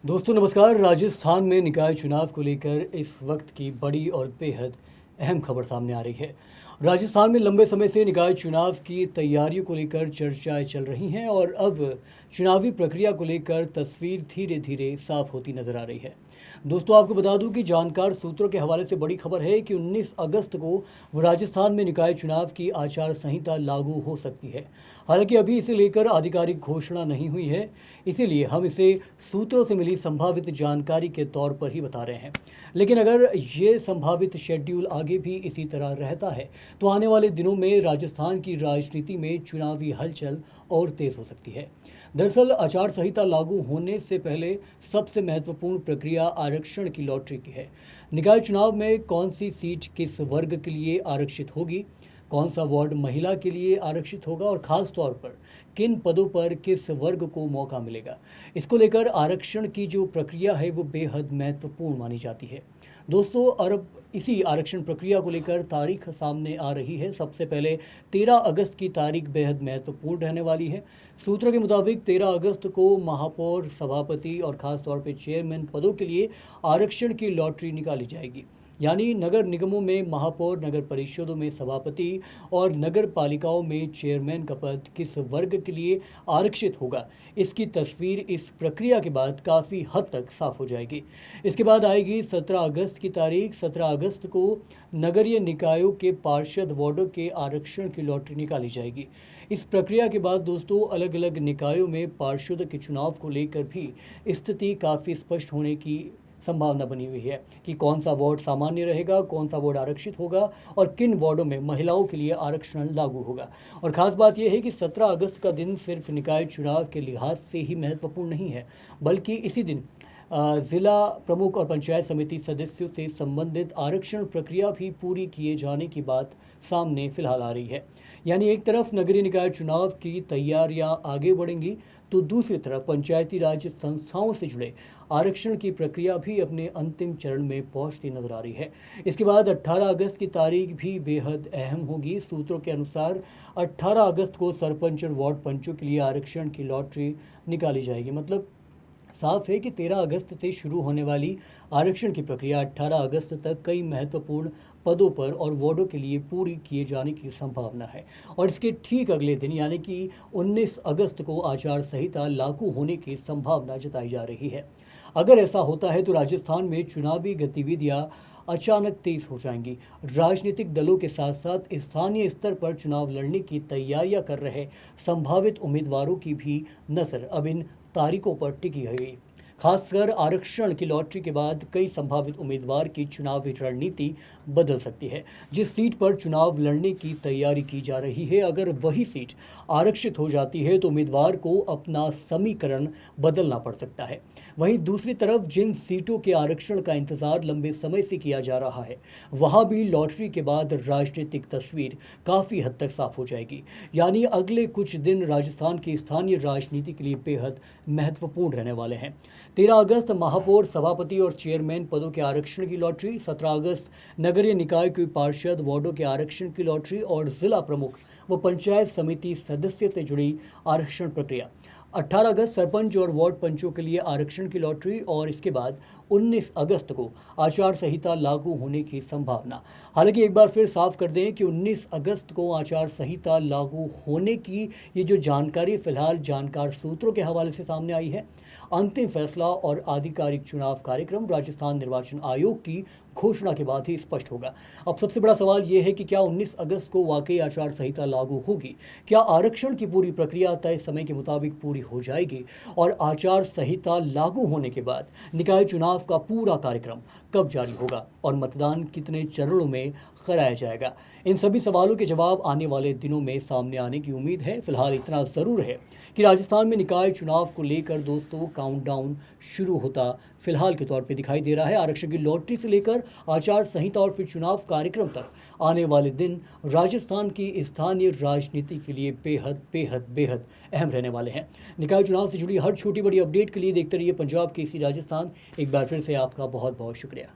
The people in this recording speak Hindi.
दोस्तों नमस्कार। राजस्थान में निकाय चुनाव को लेकर इस वक्त की बड़ी और बेहद अहम खबर सामने आ रही है। राजस्थान में लंबे समय से निकाय चुनाव की तैयारियों को लेकर चर्चाएं चल रही हैं और अब चुनावी प्रक्रिया को लेकर तस्वीर धीरे धीरे साफ होती नजर आ रही है। दोस्तों आपको बता दूं कि जानकार सूत्रों के हवाले से बड़ी खबर है कि 19 अगस्त को राजस्थान में निकाय चुनाव की आचार संहिता लागू हो सकती है। हालांकि अभी इसे लेकर आधिकारिक घोषणा नहीं हुई है, इसीलिए हम इसे सूत्रों से मिली संभावित जानकारी के तौर पर ही बता रहे हैं। लेकिन अगर ये संभावित शेड्यूल आगे भी इसी तरह रहता है तो आने वाले दिनों में राजस्थान की राजनीति में चुनावी हलचल और तेज हो सकती है। दरअसल आचार संहिता लागू होने से पहले सबसे महत्वपूर्ण प्रक्रिया आरक्षण की लॉटरी की है। निकाय चुनाव में कौन सी सीट किस वर्ग के लिए आरक्षित होगी, कौन सा वार्ड महिला के लिए आरक्षित होगा और ख़ास तौर पर किन पदों पर किस वर्ग को मौका मिलेगा, इसको लेकर आरक्षण की जो प्रक्रिया है वो बेहद महत्वपूर्ण मानी जाती है। दोस्तों और अब इसी आरक्षण प्रक्रिया को लेकर तारीख सामने आ रही है। सबसे पहले 13 अगस्त की तारीख बेहद महत्वपूर्ण रहने वाली है। सूत्रों के मुताबिक 13 अगस्त को महापौर, सभापति और ख़ास तौर पर चेयरमैन पदों के लिए आरक्षण की लॉटरी निकाली जाएगी। यानी नगर निगमों में महापौर, नगर परिषदों में सभापति और नगर पालिकाओं में चेयरमैन का पद किस वर्ग के लिए आरक्षित होगा, इसकी तस्वीर इस प्रक्रिया के बाद काफ़ी हद तक साफ हो जाएगी। इसके बाद आएगी 17 अगस्त की तारीख। 17 अगस्त को नगरीय निकायों के पार्षद वार्डों के आरक्षण की लॉटरी निकाली जाएगी। इस प्रक्रिया के बाद दोस्तों अलग अलग निकायों में पार्षदों के चुनाव को लेकर भी स्थिति काफ़ी स्पष्ट होने की संभावना बनी हुई है कि कौन सा वार्ड सामान्य रहेगा, कौन सा वार्ड आरक्षित होगा और किन वार्डों में महिलाओं के लिए आरक्षण लागू होगा। और ख़ास बात यह है कि 17 अगस्त का दिन सिर्फ निकाय चुनाव के लिहाज से ही महत्वपूर्ण नहीं है, बल्कि इसी दिन ज़िला प्रमुख और पंचायत समिति सदस्यों से संबंधित आरक्षण प्रक्रिया भी पूरी किए जाने की बात सामने फिलहाल आ रही है। यानी एक तरफ नगरीय निकाय चुनाव की तैयारियां आगे बढ़ेंगी तो दूसरी तरफ पंचायती राज संस्थाओं से जुड़े आरक्षण की प्रक्रिया भी अपने अंतिम चरण में पहुंचती नजर आ रही है। इसके बाद 18 अगस्त की तारीख भी बेहद अहम होगी। सूत्रों के अनुसार 18 अगस्त को सरपंच और वार्ड पंचों के लिए आरक्षण की लॉटरी निकाली जाएगी। मतलब साफ है कि 13 अगस्त से शुरू होने वाली आरक्षण की प्रक्रिया 18 अगस्त तक कई महत्वपूर्ण पदों पर और वार्डों के लिए पूरी किए जाने की संभावना है। और इसके ठीक अगले दिन यानी कि 19 अगस्त को आचार संहिता लागू होने की संभावना जताई जा रही है। अगर ऐसा होता है तो राजस्थान में चुनावी गतिविधियां अचानक तेज हो जाएंगी। राजनीतिक दलों के साथ साथ स्थानीय स्तर पर चुनाव लड़ने की तैयारियां कर रहे संभावित उम्मीदवारों की भी नज़र अब इन तारीखों पर टिकी है। खासकर आरक्षण की लॉटरी के बाद कई संभावित उम्मीदवार की चुनावी रणनीति बदल सकती है। जिस सीट पर चुनाव लड़ने की तैयारी की जा रही है, अगर वही सीट आरक्षित हो जाती है तो उम्मीदवार को अपना समीकरण बदलना पड़ सकता है। वहीं दूसरी तरफ जिन सीटों के आरक्षण का इंतजार लंबे समय से किया जा रहा है, वहां भी लॉटरी के बाद राजनीतिक तस्वीर काफ़ी हद तक साफ हो जाएगी। यानी अगले कुछ दिन राजस्थान की स्थानीय राजनीति के लिए बेहद महत्वपूर्ण रहने वाले हैं। 13 अगस्त महापौर, सभापति और चेयरमैन पदों के आरक्षण की लॉटरी, 17 अगस्त नगरीय निकाय के पार्षद वार्डों के आरक्षण की लॉटरी और जिला प्रमुख व पंचायत समिति सदस्य से जुड़ी आरक्षण प्रक्रिया, 18 अगस्त सरपंच और वार्ड पंचों के लिए आरक्षण की लॉटरी और इसके बाद 19 अगस्त को आचार संहिता लागू होने की संभावना। हालांकि एक बार फिर साफ कर दें कि 19 अगस्त को आचार संहिता लागू होने की ये जो जानकारी फिलहाल जानकार सूत्रों के हवाले से सामने आई है। अंतिम फैसला और आधिकारिक चुनाव कार्यक्रम राजस्थान निर्वाचन आयोग की घोषणा के बाद ही स्पष्ट होगा। अब सबसे बड़ा सवाल यह है कि क्या 19 अगस्त को वाकई आचार संहिता लागू होगी? क्या आरक्षण की पूरी प्रक्रिया तय समय के मुताबिक पूरी हो जाएगी? और आचार संहिता लागू होने के बाद निकाय चुनाव का पूरा कार्यक्रम कब जारी होगा और मतदान कितने चरणों में कराया जाएगा? इन सभी सवालों के जवाब आने वाले दिनों में सामने आने की उम्मीद है। फिलहाल इतना ज़रूर है कि राजस्थान में निकाय चुनाव को लेकर दोस्तों काउंटडाउन शुरू होता फिलहाल के तौर पे दिखाई दे रहा है। आरक्षण की लॉटरी से लेकर आचार संहिता और फिर चुनाव कार्यक्रम तक आने वाले दिन राजस्थान की स्थानीय राजनीति के लिए बेहद बेहद बेहद अहम रहने वाले हैं। निकाय चुनाव से जुड़ी हर छोटी बड़ी अपडेट के लिए देखते रहिए पंजाब केसरी राजस्थान। एक बार फिर से आपका बहुत बहुत शुक्रिया।